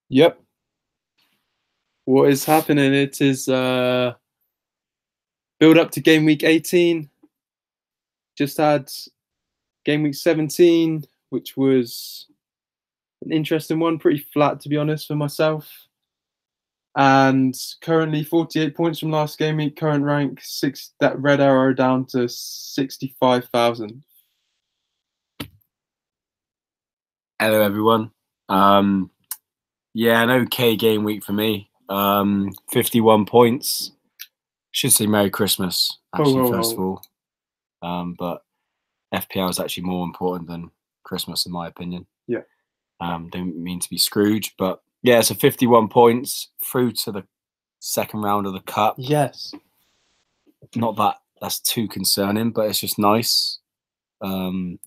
Yep. What is happening? It is build up to game week 18. Just had game week 17, which was an interesting one, pretty flat to be honest for myself. And currently 48 points from last game week, current rank that red arrow down to 65,000. Hello everyone. Yeah, an okay game week for me. 51 points. Should say Merry Christmas, actually, first of all. But FPL is actually more important than Christmas, in my opinion. Yeah. Don't mean to be Scrooge, but yeah, so 51 points through to the second round of the cup. Yes. Not that that's too concerning, but it's just nice. So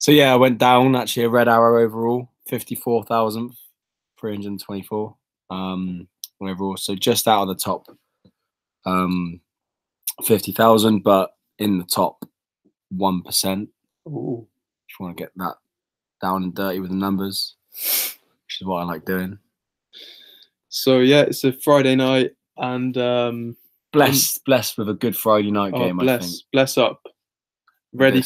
yeah, I went down actually a red arrow overall, 54,324 overall. So just out of the top 50,000, but in the top 1%. Ooh. If you want to get that down and dirty with the numbers, which is what I like doing. So yeah, it's a Friday night and blessed with a good Friday night game. I think. Bless up. Ready.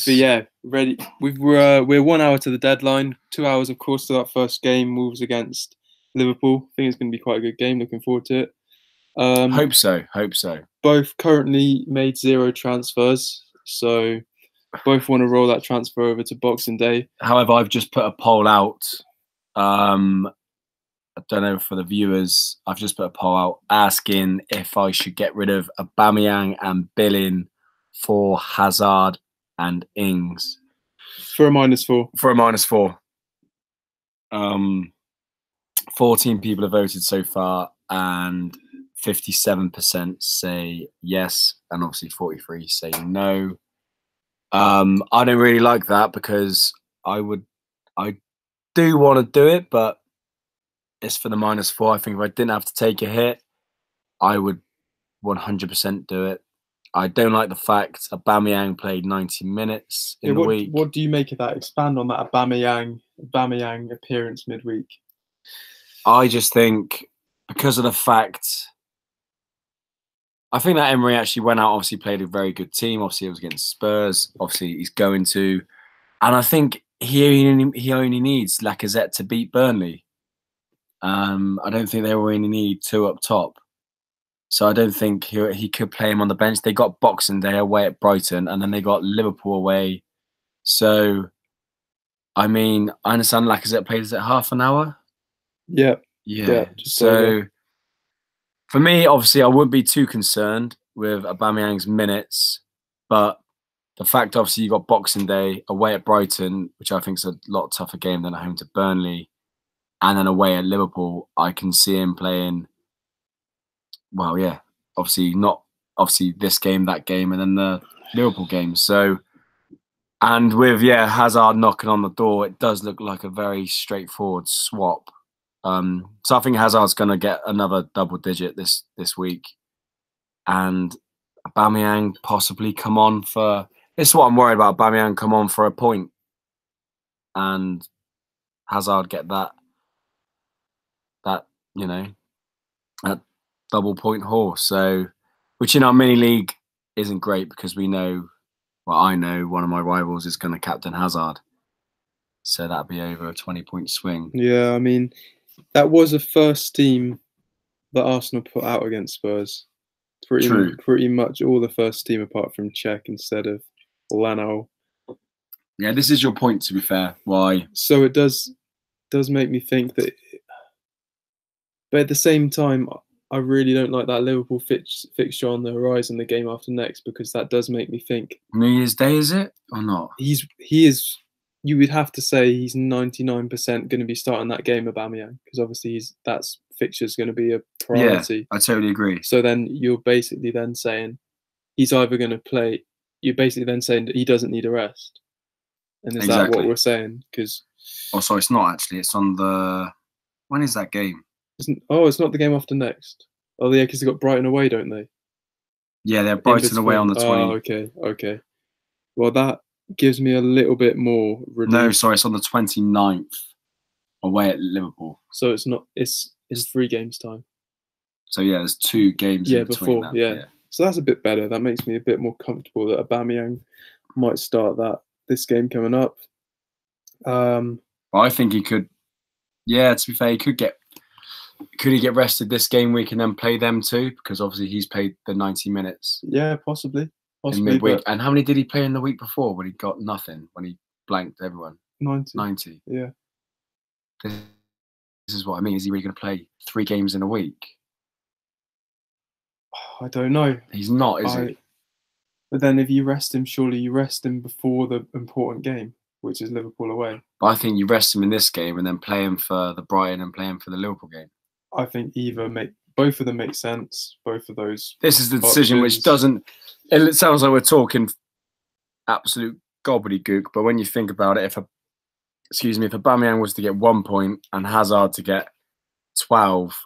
We're 1 hour to the deadline. 2 hours, of course, to that first game. Wolves against Liverpool. I think it's going to be quite a good game. Looking forward to it. Hope so. Both currently made 0 transfers, so both want to roll that transfer over to Boxing Day. However, I've just put a poll out. I don't know for the viewers. I've just put a poll out asking if I should get rid of Aubameyang and Billing for Hazard and Ings. For a -4. For a -4. 14 people have voted so far, and 57% say yes, and obviously 43 say no. I don't really like that because I do want to do it, but it's for the -4. I think if I didn't have to take a hit, I would 100% do it. I don't like the fact Aubameyang played 90 minutes in the week. What do you make of that? Expand on that Aubameyang appearance midweek. I just think because of the fact, I think that Emery actually went out, obviously played a very good team. Obviously, it was against Spurs. Obviously, he's going to. And I think he only needs Lacazette to beat Burnley. I don't think they really need 2 up top. So I don't think he could play him on the bench. They got Boxing Day away at Brighton, and then they got Liverpool away. So, I mean, I understand Lacazette plays at half an hour. Yeah. So, for me, obviously, I wouldn't be too concerned with Aubameyang's minutes. But the fact, obviously, you got Boxing Day away at Brighton, which I think is a lot tougher game than at home to Burnley, and then away at Liverpool, I can see him playing. Well, yeah, obviously this game, that game, and then the Liverpool game. So, and with Hazard knocking on the door, it does look like a very straightforward swap. So I think Hazard's going to get another double digit this week, and Aubameyang possibly come on for. This is what I'm worried about. Aubameyang come on for a point, and Hazard get that double point horse. So, which in our mini league isn't great because we know, well, I know one of my rivals is going to captain Hazard. So that'd be over a 20-point swing. Yeah, I mean, that was a first team that Arsenal put out against Spurs. Pretty much all the first team apart from Czech instead of Leno. Yeah, this is your point, to be fair. Why? So it does make me think that, but at the same time, I really don't like that Liverpool fixture on the horizon, the game after next, because that does make me think. New Year's Day, is it or not? He is. You would have to say he's 99% going to be starting that game, Aubameyang, because obviously that's fixture's going to be a priority. Yeah, I totally agree. So then you're basically then saying he's either going to play. You're basically then saying that he doesn't need a rest, and is that what we're saying? Because sorry, it's not actually. It's on the. When is that game? It's not the game after next. Oh, yeah, because they got Brighton away, don't they? Yeah, they're Brighton away on the 20th. Oh, okay. Well, that gives me a little bit more relief. No, sorry, it's on the 29th. away at Liverpool. So it's not. It's in 3 games time. So yeah, there's 2 games in between before. that. Yeah. So that's a bit better. That makes me a bit more comfortable that Aubameyang might start this game coming up. But I think he could. Yeah, to be fair, he could get. Could he get rested this game week and then play them too? Because obviously he's played the 90 minutes. Yeah, possibly. In midweek. And how many did he play in the week before when he got nothing? When he blanked everyone? 90. Yeah. This is what I mean. Is he really going to play 3 games in a week? I don't know. He's not, is he? But then if you rest him, surely you rest him before the important game, which is Liverpool away. But I think you rest him in this game and then play him for the Brighton and play him for the Liverpool game. I think both of them make sense. Both of those. This is the decision which doesn't. It sounds like we're talking absolute gobbledygook, but when you think about it, if Aubameyang was to get 1 point and Hazard to get 12,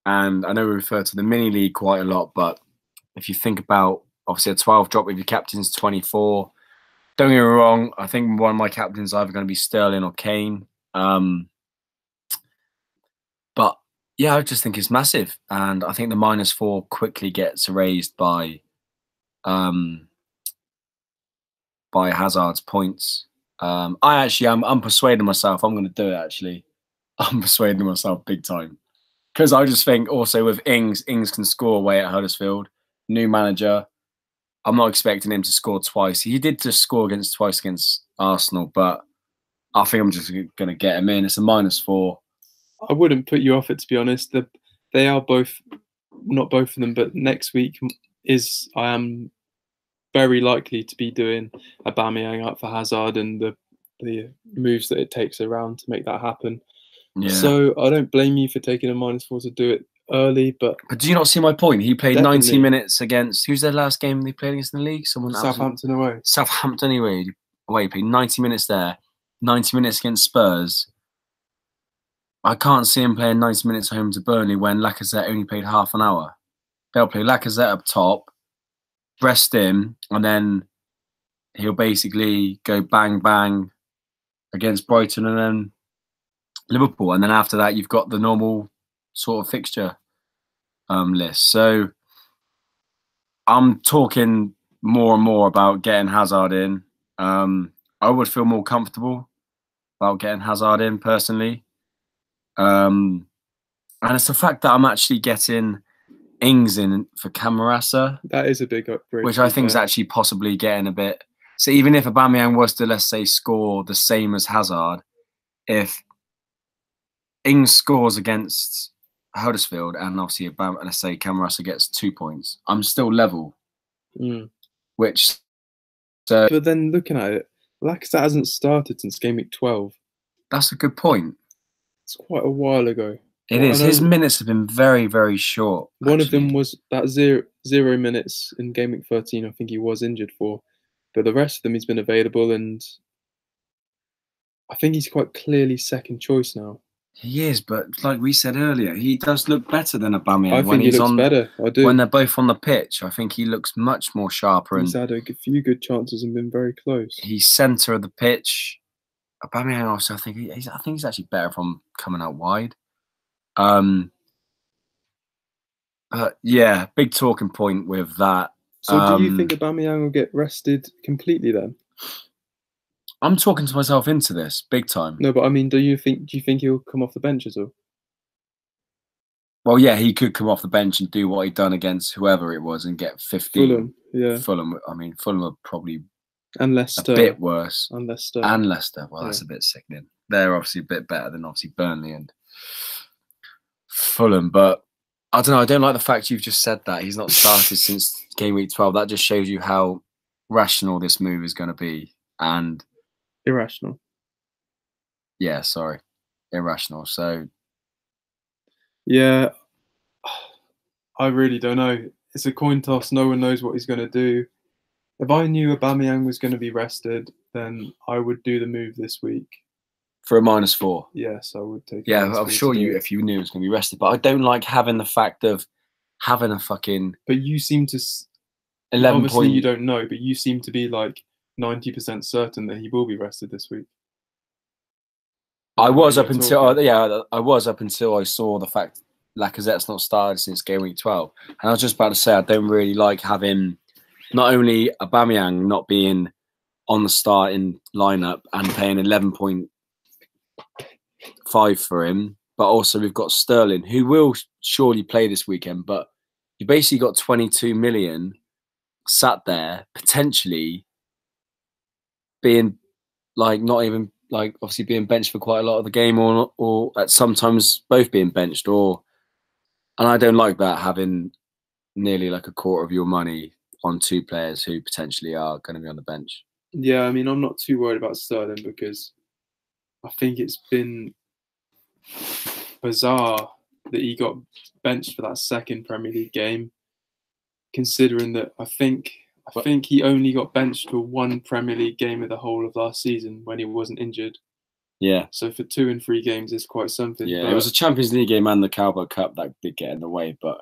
and I know we refer to the mini league quite a lot, but if you think about obviously a 12 drop with your captain's 24. Don't get me wrong, I think one of my captains is either going to be Sterling or Kane. But yeah, I just think it's massive, and I think the -4 quickly gets erased by Hazard's points. I'm persuading myself. I'm going to do it. Actually, I'm persuading myself big time because I just think also with Ings can score away at Huddersfield. New manager. I'm not expecting him to score twice. He did just score twice against Arsenal, but I think I'm just going to get him in. It's a -4. I wouldn't put you off it, to be honest. They are both, not both of them, but next week I am very likely to be doing Aubameyang up for Hazard and the moves that it takes around to make that happen. Yeah. So I don't blame you for taking a -4 to do it early, but do you not see my point? He played 90 minutes against who's their last game they played against in the league? Southampton away. Southampton away. He played 90 minutes there, 90 minutes against Spurs. I can't see him playing 90 minutes home to Burnley when Lacazette only played half an hour. They'll play Lacazette up top, rest him, and then he'll basically go bang bang against Brighton and then Liverpool, and then after that you've got the normal sort of fixture list. So I'm talking more and more about getting Hazard in. I would feel more comfortable about getting Hazard in personally. And it's the fact that I'm actually getting Ings in for Camarasa. That is a big upgrade. Which I think is actually possibly getting a bit. So even if Aubameyang was to, let's say, score the same as Hazard, if Ings scores against Huddersfield and obviously let's say Camarasa gets 2 points, I'm still level. Which. But then looking at it, Lacazette hasn't started since game week 12. That's a good point. It's quite a while ago. It is. His minutes have been very, very short. One of them was that zero minutes in game week 13. I think he was injured for, but the rest of them he's been available, and I think he's quite clearly second choice now. He is, but like we said earlier, he does look better than Aubameyang. I think he looks better. I do. When they're both on the pitch, I think he looks much more sharper. He's had a few good chances and been very close. He's centre of the pitch. Aubameyang also, I think he's actually better from coming out wide. Yeah, big talking point with that. So do you think Aubameyang will get rested completely then? I'm talking to myself into this big time. No, but I mean, do you think he'll come off the bench at all? Well, yeah, he could come off the bench and do what he'd done against whoever it was and get 15. Fulham, yeah. Fulham. I mean, Fulham are probably and Leicester a bit worse. And Leicester. And Leicester. Well, that's a bit sickening. They're obviously a bit better than obviously Burnley and Fulham, but I don't know. I don't like the fact you've just said that he's not started since game week 12. That just shows you how rational this move is going to be and irrational. Yeah, sorry, irrational. So yeah, I really don't know. It's a coin toss. No one knows what he's going to do. If I knew Aubameyang was going to be rested, then I would do the move this week. For a -4? Yes, I would take it. Yeah, I'm sure if you knew it was going to be rested. But I don't like having the fact of having a fucking... But you seem to... 11 obviously, you don't know, but you seem to be like 90% certain that he will be rested this week. I was up until I was up until I saw the fact Lacazette's not started since game week 12, and I was just about to say I don't really like having not only Aubameyang not being on the starting lineup and paying 11.5 for him, but also we've got Sterling, who will surely play this weekend, but you basically got 22 million sat there potentially being like not even like obviously being benched for quite a lot of the game, or at sometimes both being benched, and I don't like that, having nearly like a quarter of your money on two players who potentially are going to be on the bench. Yeah, I mean, I'm not too worried about Sterling because I think it's been bizarre that he got benched for that second Premier League game, considering that I think he only got benched for one Premier League game of the whole of last season when he wasn't injured. Yeah. So for 2 and 3 games, it's quite something. Yeah, but it was a Champions League game and the Carabao Cup that did get in the way, but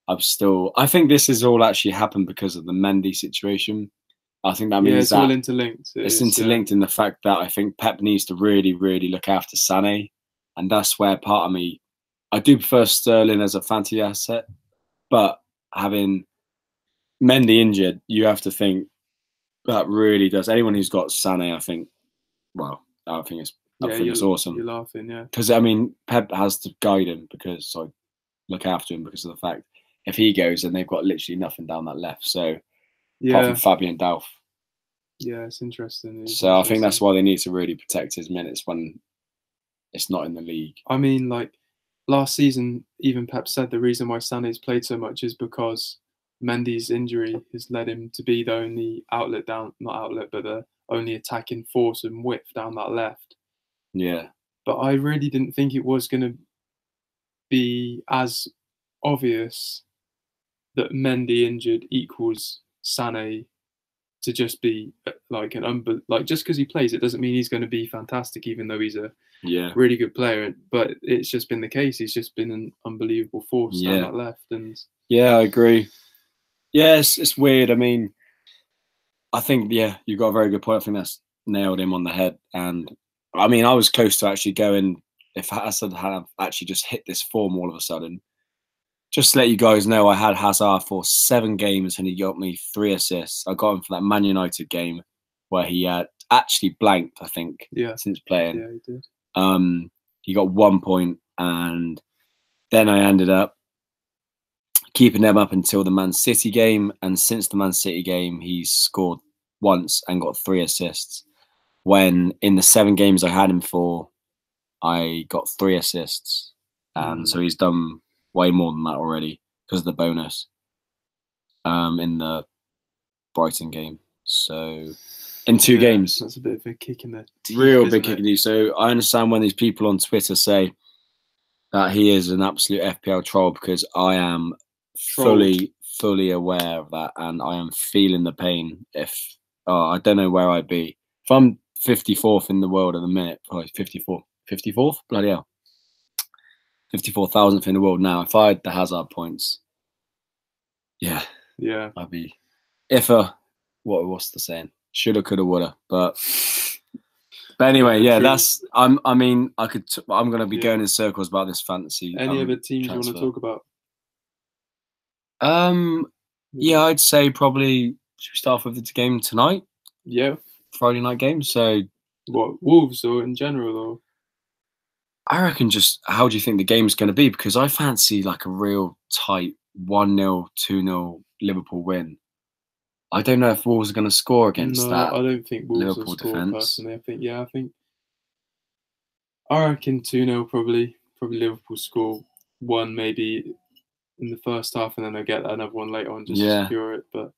I think this has all actually happened because of the Mendy situation. I think that means it's all interlinked. It's interlinked in the fact that I think Pep needs to really, really look after Sané, and that's where part of me, I do prefer Sterling as a fantasy asset, but having Mendy injured, you have to think that really does. Anyone who's got Sané, I think it's awesome. You're laughing, yeah. Because I mean, Pep has to guide him look after him because of the fact if he goes, then they've got literally nothing down that left. So apart from Fabian Delph. Yeah, it's interesting. I think that's why they need to really protect his minutes when it's not in the league. I mean, like last season, even Pep said the reason why Sané's played so much is because Mendy's injury has led him to be the only the only attacking force and width down that left. Yeah. But I really didn't think it was going to be as obvious that Mendy injured equals Sané to just be like just because he plays, it doesn't mean he's going to be fantastic, even though he's a really good player. But it's just been the case. He's just been an unbelievable force down that left. And yeah, I agree. Yeah, it's weird. I mean, I think you got a very good point. I think that's nailed him on the head. And I mean, I was close to actually going, if Hazard had actually just hit this form all of a sudden. Just to let you guys know, I had Hazard for 7 games and he got me 3 assists. I got him for that Man United game where he had actually blanked, I think, since playing. Yeah, he did. He got 1 point, and then I ended up keeping them up until the Man City game. And since the Man City game, he's scored once and got 3 assists. When in the 7 games I had him for, I got 3 assists. And so he's done way more than that already because of the bonus in the Brighton game. So in 2 games. That's a bit of a kick in the teeth. Real big kick in the teeth. So I understand when these people on Twitter say that he is an absolute FPL troll, because I am fully aware of that, and I am feeling the pain. I don't know where I'd be. If I'm 54th in the world at the minute, probably 54th? Bloody hell. 54,000th in the world now. If I had the Hazard points, I'd be what's the saying? Shoulda, coulda, woulda. But anyway, that's I'm gonna be going in circles about this fantasy. Any other teams you want to talk about? I'd say probably should we start with the game tonight? Yeah. Friday night game. So what, Wolves or in general or? I reckon just how do you think the game's going to be? Because I fancy like a real tight 1-0, 2-0 Liverpool win. I don't know if Wolves are going to score against that. I don't think Wolves Liverpool will score defense. Personally. I reckon 2-0 probably. Probably Liverpool score 1 maybe in the first half, and then they'll get another one later on just to secure it. But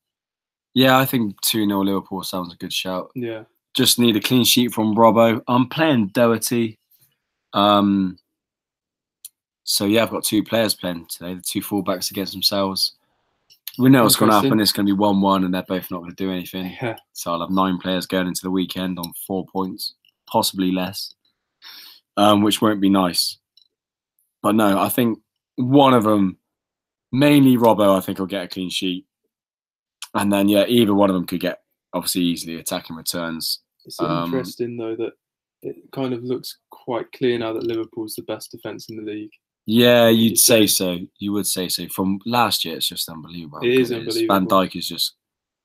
yeah, I think 2-0 Liverpool sounds a good shout. Yeah. Just need a clean sheet from Robbo. I'm playing Doherty. So I've got 2 players playing today, the 2 fullbacks against themselves. We know what's going to happen. It's going to be 1-1 and they're both not going to do anything. Yeah. So I'll have 9 players going into the weekend on 4 points, possibly less, which won't be nice. But no, I think one of them, mainly Robbo, I think will get a clean sheet. And then, either one of them could get, obviously, easily attacking returns. It's interesting, though, that it kind of looks quite clear now that Liverpool's the best defence in the league. Yeah, you'd say so. You would say so. From last year, it's just unbelievable. It is unbelievable. Van Dijk is just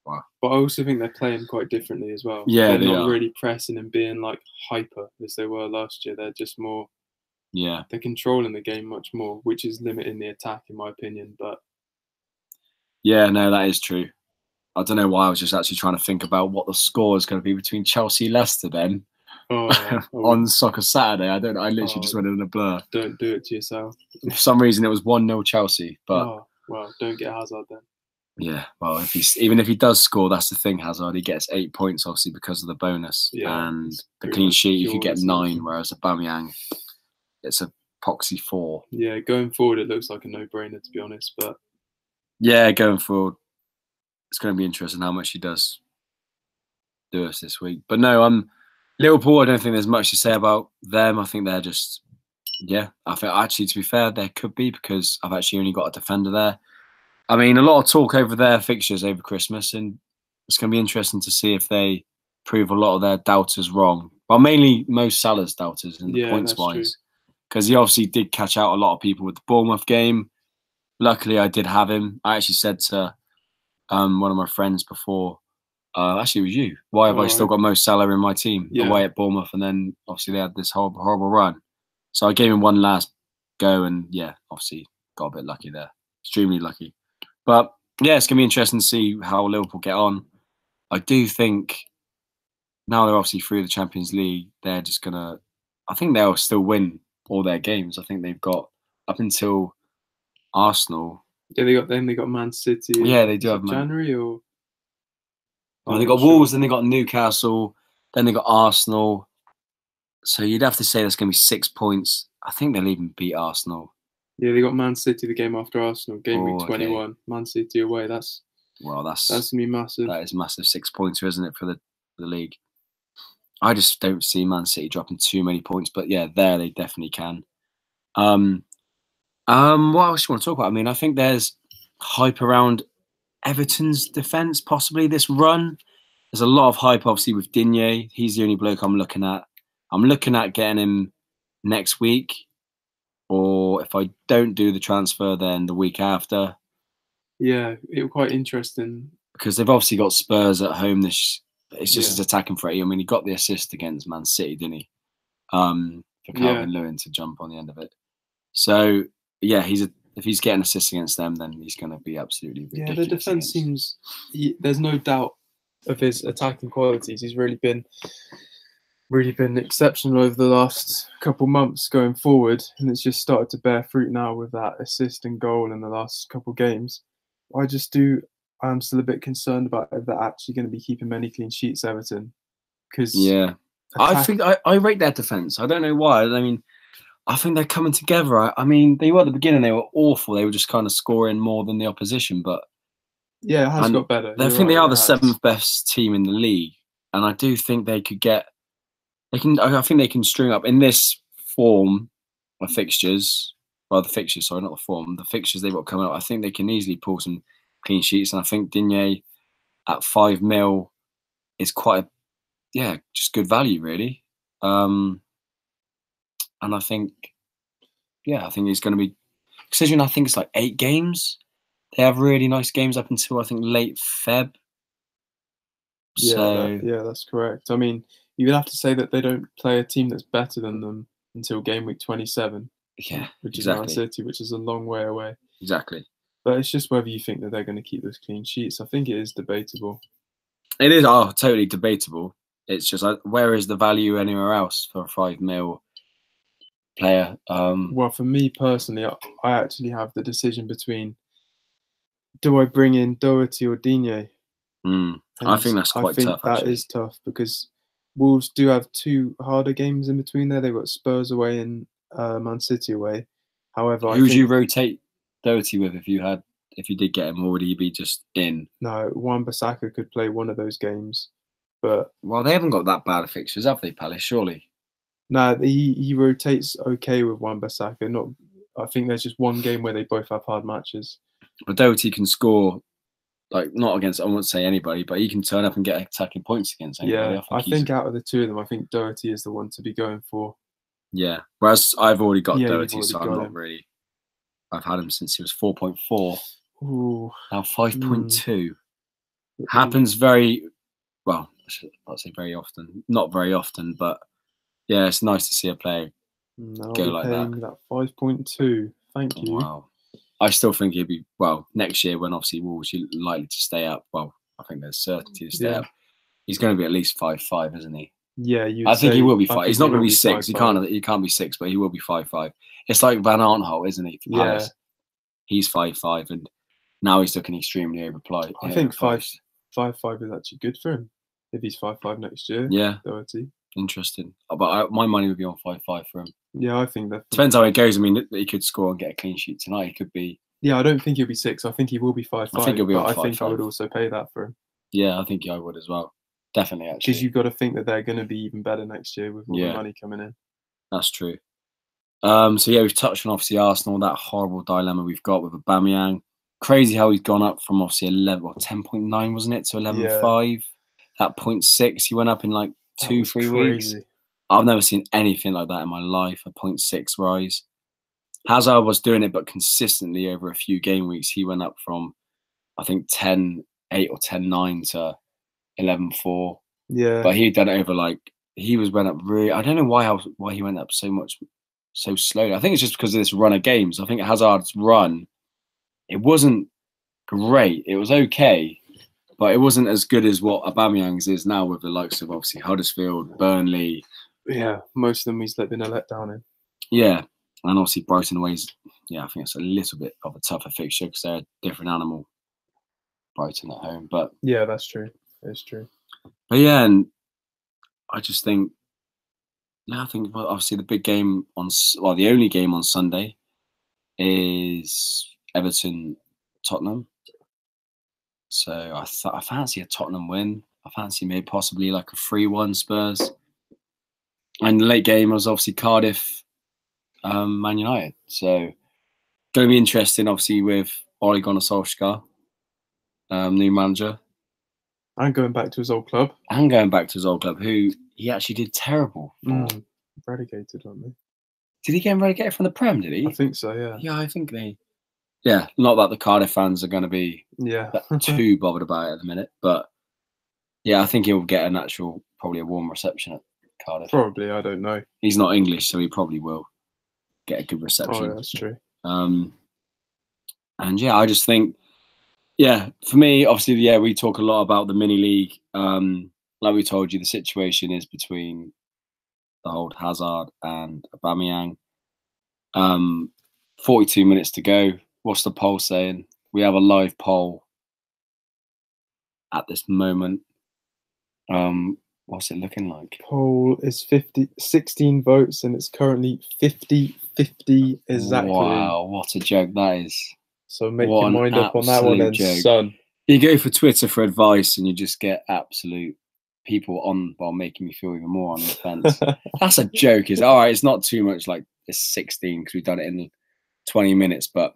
wow. But I also think they're playing quite differently as well. Yeah, they're not really pressing and being like hyper as they were last year. They're just more. Yeah, they're controlling the game much more, which is limiting the attack, in my opinion. But yeah, no, that is true. I don't know why I was just actually trying to think about what the score is going to be between Chelsea and Leicester then. On Soccer Saturday. I don't know. I literally just went in a blur. Don't do it to yourself. For some reason, it was 1-0 Chelsea. But well, don't get Hazard then. Yeah, well, even if he does score, that's the thing. Hazard, he gets 8 points obviously because of the bonus and the clean sheet. You could get 9, whereas Aubameyang, it's a proxy 4. Yeah, going forward, it looks like a no-brainer to be honest. But yeah, going forward, it's going to be interesting how much he does do us this week. But no, Liverpool, I don't think there's much to say about them. I think they're just, I think actually, to be fair, there could be because I've actually only got a defender there. I mean, a lot of talk over their fixtures over Christmas, and it's going to be interesting to see if they prove a lot of their doubters wrong. Well, mainly Mo Salah's doubters in the points-wise, because he obviously did catch out a lot of people with the Bournemouth game. Luckily, I did have him. I actually said to one of my friends before, actually it was you, why have I still got Mo Salah in my team away at Bournemouth? And then obviously they had this horrible run. So I gave him one last go and obviously got a bit lucky there. Extremely lucky. But yeah, it's going to be interesting to see how Liverpool get on. I do think now they're obviously through the Champions League, they're just going to, I think they'll still win all their games. I think they've got up until Arsenal. Yeah, they got Man City. Yeah, they do have January or. Well, they got Wolves, then they got Newcastle, then they got Arsenal. So you'd have to say that's going to be 6 points. I think they'll even beat Arsenal. Yeah, they got Man City the game after Arsenal, game week 21. Okay. Man City away. That's going to be massive. That is massive 6 pointer, isn't it, for the league? I just don't see Man City dropping too many points, but yeah, there they definitely can. What else do you want to talk about? I mean, I think there's hype around Everton's defence, possibly this run. There's a lot of hype, obviously, with Digne. He's the only bloke I'm looking at. I'm looking at getting him next week, or if I don't do the transfer, then the week after. Yeah, it was quite interesting. Because they've obviously got Spurs at home. It's just his attacking threat. I mean, he got the assist against Man City, didn't he? For Calvin Lewin to jump on the end of it. So, yeah, if he's getting assists against them, then he's going to be absolutely ridiculous. Yeah, the defence seems... there's no doubt of his attacking qualities. He's really been exceptional over the last couple months going forward, and it's just started to bear fruit now with that assist and goal in the last couple games. I'm still a bit concerned about if they're actually going to be keeping many clean sheets, Everton. Because I think I rate their defence. I don't know why. I mean, I think they're coming together. I mean, they were at the beginning, they were awful. They were just kind of scoring more than the opposition, but yeah, it has got better. I think they are the 7th best team in the league, and I do think they could get. I think they can string up in this form of fixtures. Well, the fixtures, sorry, not the form. The fixtures they've got coming up. I think they can easily pull some clean sheets, and I think Digne at 5 mil is quite just good value really. And I think he's going to be. Considering I think it's like 8 games. They have really nice games up until I think late Feb. Yeah, that's correct. I mean, you would have to say that they don't play a team that's better than them until game week 27. Yeah, which is Man City, which is a long way away. Exactly. But it's just whether you think that they're going to keep those clean sheets. I think it is debatable. It is totally debatable. It's just where is the value anywhere else for a 5 mil player? Well, for me personally, I actually have the decision between do I bring in Doherty or Digne? I think that's quite tough. That is tough because Wolves do have 2 harder games in between there. They've got Spurs away and Man City away. However, who would you rotate Doherty with if you did get him, or would he be just in? No, Wan-Bissaka could play one of those games, but they haven't got that bad of fixtures, have they, Palace? Surely. No, he rotates okay with Wan-Bissaka. I think there's just one game where they both have hard matches. But Doherty can score like not against, I won't say anybody, but he can turn up and get attacking points against anybody. Yeah, I think out of the two of them, I think Doherty is the one to be going for. Yeah, whereas I've already got Yeah, Doherty, you've so already I'm got not him. really. I've had him since he was 4.4. Ooh. Now 5.2. Happens very well. I'll say very often, not very often, but yeah, it's nice to see a player go like that 5.2. Thank you. Wow. I still think he'd be, well, next year when obviously Wolves are likely to stay up. Well, I think there's certainty to stay up. He's going to be at least 5'5", isn't he? Yeah, I think he will be 5. He's not going to be 6. He can't be 6, but he will be 5'5". It's like Van Aanholt, isn't he? For Palace. He's 5'5", and now he's looking extremely overpriced. I think 5'5" is actually good for him if he's 5'5" next year. Yeah, Doherty. Interesting. But my money would be on 5'5" for him. Yeah, I think that depends how it goes. I mean, he could score and get a clean sheet tonight. He could be. Yeah, I don't think he'll be 6. I think he will be 5'5". I think he'll be on 5'5". I think I would also pay that for him. Yeah, I think I would as well. Definitely, actually. Because you've got to think that they're going to be even better next year with all the money coming in. That's true. So yeah, we've touched on obviously Arsenal, that horrible dilemma we've got with Aubameyang. Crazy how he's gone up from obviously 10.9, wasn't it, to 11.5. Yeah. That 0.6, he went up in like 2-3 weeks. I've never seen anything like that in my life, a 0.6 rise. Hazard was doing it, but consistently over a few game weeks, he went up from, I think, 10.8 or 10.9 to 11.4. Yeah. But he'd done it over went up really. I don't know why he went up so slowly. I think it's just because of this run of games. I think Hazard's run, it wasn't great. It was okay, but it wasn't as good as what Aubameyang's is now with the likes of obviously Huddersfield, Burnley. Yeah, most of them he's been a letdown in. Yeah, and obviously Brighton away. Yeah, I think it's a little bit of a tougher fixture because they're a different animal. Brighton at home, but yeah, that's true. It's true. But yeah, and I just think. I think obviously the big game the only game on Sunday is Everton Tottenham. So I fancy a Tottenham win. I fancy maybe possibly like a 3-1 Spurs. And the late game was obviously Cardiff, Man United. So going to be interesting, obviously, with Ole Gunnar Solskjaer, new manager. And going back to his old club. Who he actually did terrible for. Relegated, weren't they? Did he get relegated from the Prem, did he? I think so, yeah. Yeah, I think they... Yeah, not that the Cardiff fans are going to be too bothered about it at the minute. But, yeah, I think he'll get probably a warm reception at Cardiff. Probably, I don't know. He's not English, so he probably will get a good reception. Oh, yeah, that's true. And, yeah, I just think... Yeah, for me, obviously, we talk a lot about the mini league. Like we told you, the situation is between the whole Hazard and Aubameyang. 42 minutes to go. What's the poll saying? We have a live poll at this moment. What's it looking like? Poll is 16 votes, and it's currently 50-50 exactly. Wow, what a joke that is. So make your mind up on that one then, son. You go for Twitter for advice and you just get absolute people on while making me feel even more on the fence. That's a joke. All right, it's not too much like it's 16 because we've done it in 20 minutes, but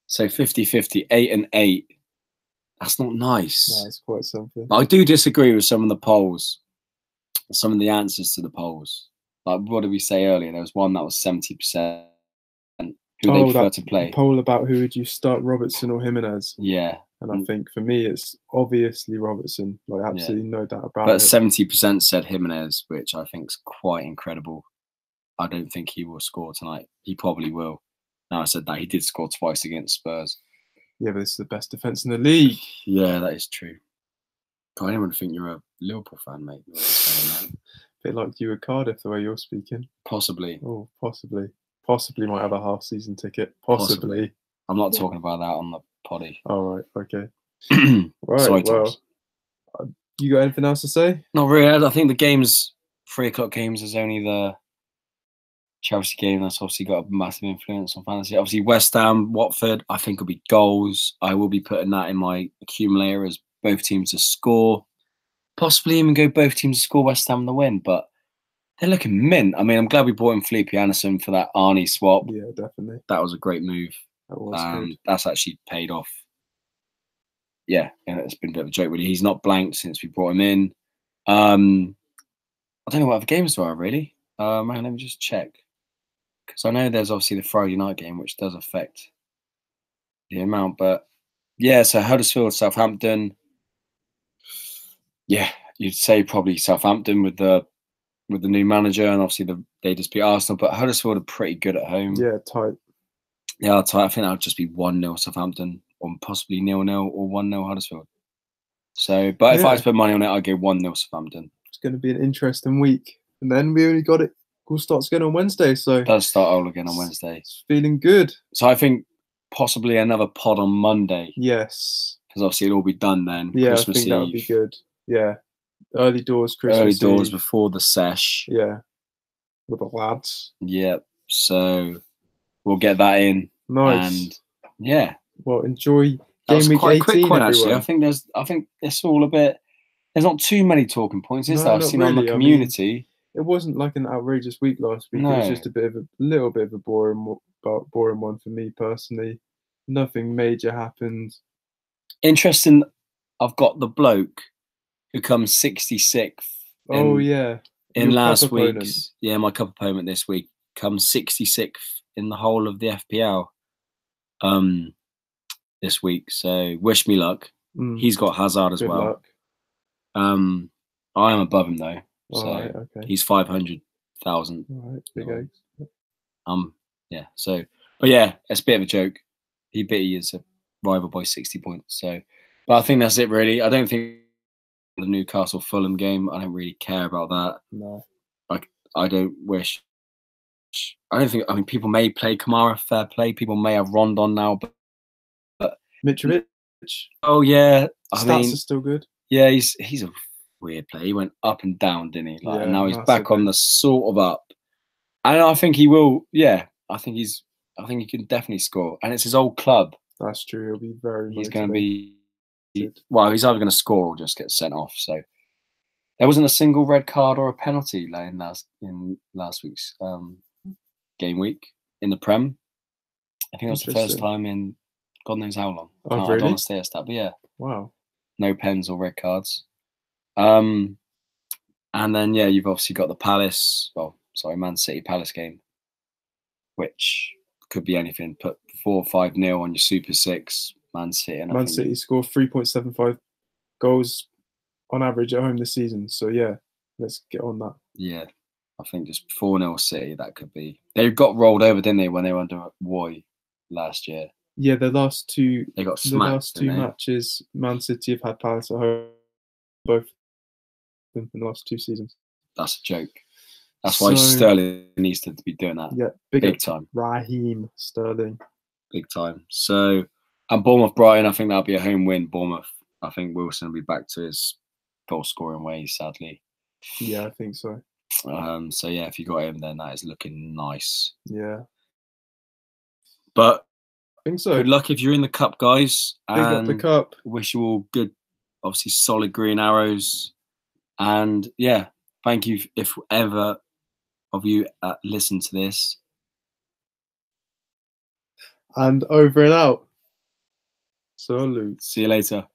so 50-50, 8 and 8. That's not nice. No, it's quite something. I do disagree with some of the polls, some of the answers to the polls. Like what did we say earlier? There was one that was 70%. Who they prefer to play. Poll about who would you start, Robertson or Jimenez? Yeah. And I think for me, it's obviously Robertson. Like absolutely no doubt about it. But it. 70% said Jimenez, which I think is quite incredible. I don't think he will score tonight. He probably will. Now I said that he did score twice against Spurs. Yeah, but this is the best defence in the league. Yeah, that is true. God, I didn't think you're a Liverpool fan, mate. A bit like you at Cardiff, the way you're speaking. Possibly. Oh, possibly. Possibly might have a half-season ticket. Possibly. I'm not talking about that on the poddy. All right. Okay. Right. Sorry, well, you got anything else to say? Not really. I think the games, 3:00 games, is only the Chelsea game. That's obviously got a massive influence on fantasy. Obviously, West Ham, Watford, I think will be goals. I will be putting that in my accumulator as both teams to score. Possibly even go both teams to score, West Ham the win, but they're looking mint. I mean, I'm glad we brought in Felipe Anderson for that Arnie swap. Yeah, definitely. That was a great move. That was good. That's actually paid off. yeah, it's been a bit of a joke really. He's not blanked since we brought him in. I don't know what other games there are really. Man, let me just check, because I know there's obviously the Friday night game, which does affect the amount. But yeah, so Huddersfield, Southampton. Yeah, you'd say probably Southampton with the new manager, and obviously they just beat Arsenal. But Huddersfield are pretty good at home. Yeah, tight. Yeah, tight. I think that would just be 1-0 Southampton, or possibly 0-0 or 1-0 Huddersfield. So, but if I had to put money on it, I'd go 1-0 Southampton. It's going to be an interesting week, and then we only got it. All starts again on Wednesday, so it does start all again on Wednesday. It's feeling good. So I think possibly another pod on Monday. Yes, because obviously it'll all be done then. Yeah, Christmas I think Eve. that would be good. Yeah, early doors, Christmas Early doors Eve. before the sesh. Yeah, with the lads. Yep. So we'll get that in. Nice. And yeah. Well, enjoy That game week 18, quick one, everyone. actually. I think it's all a bit. There's not too many talking points, is there? I've seen really. on the community. I mean, it wasn't like an outrageous week last week. No. It was just a little bit of a boring one for me personally. Nothing major happened. Interesting. I've got the bloke who comes 66th. In last week's. Yeah, my cup opponent this week comes 66th in the whole of the FPL. This week. So wish me luck. He's got Hazard as well. Luck. I am above him though. So okay. He's 500,000. All right, big eggs. Yeah. So, but yeah, it's a bit of a joke. He beat his rival by 60 points. So, but I think that's it really. I don't think the Newcastle Fulham game. I don't really care about that. No. I don't wish. I don't think. I mean, people may play Kamara. Fair play. People may have Rondon now, but Mitrovic. Oh yeah, Stats are still good. Yeah, he's a weird player. He went up and down, didn't he? And now he's back on the sort of up. And I think he will. Yeah, I think he can definitely score. And it's his old club. That's true. He'll be very. He's going to be. Well, he's either going to score or just get sent off. So there wasn't a single red card or a penalty in last week's game week in the Prem. I think it was the first time in God knows how long. Oh, really? I don't want to stay a stat, but yeah. Wow. No pens or red cards. And then yeah, you've obviously got the Man City Palace game, which could be anything. Put 4 or 5-0 on your Super 6, Man City. And Man City score 3.75 goals on average at home this season. So yeah, let's get on that. Yeah, I think just 4-0 City, that could be. They got rolled over, didn't they, when they were under Roy last year? Yeah, they got smacked, the last two matches, Man City have had Palace at home, both in the last 2 seasons. That's a joke. That's why Sterling needs to be doing that. Yeah, big time. Raheem Sterling. Big time. So, and Bournemouth Brighton, I think that'll be a home win. Bournemouth, I think Wilson will be back to his goal scoring ways, sadly. Yeah, I think so. So yeah, if you got him, then that is looking nice. Yeah. But I think so. Good luck if you're in the cup, guys. Big up the cup. Wish you all good, obviously solid green arrows. And yeah, thank you if ever of you listen to this. And over and out. Salute. See you later.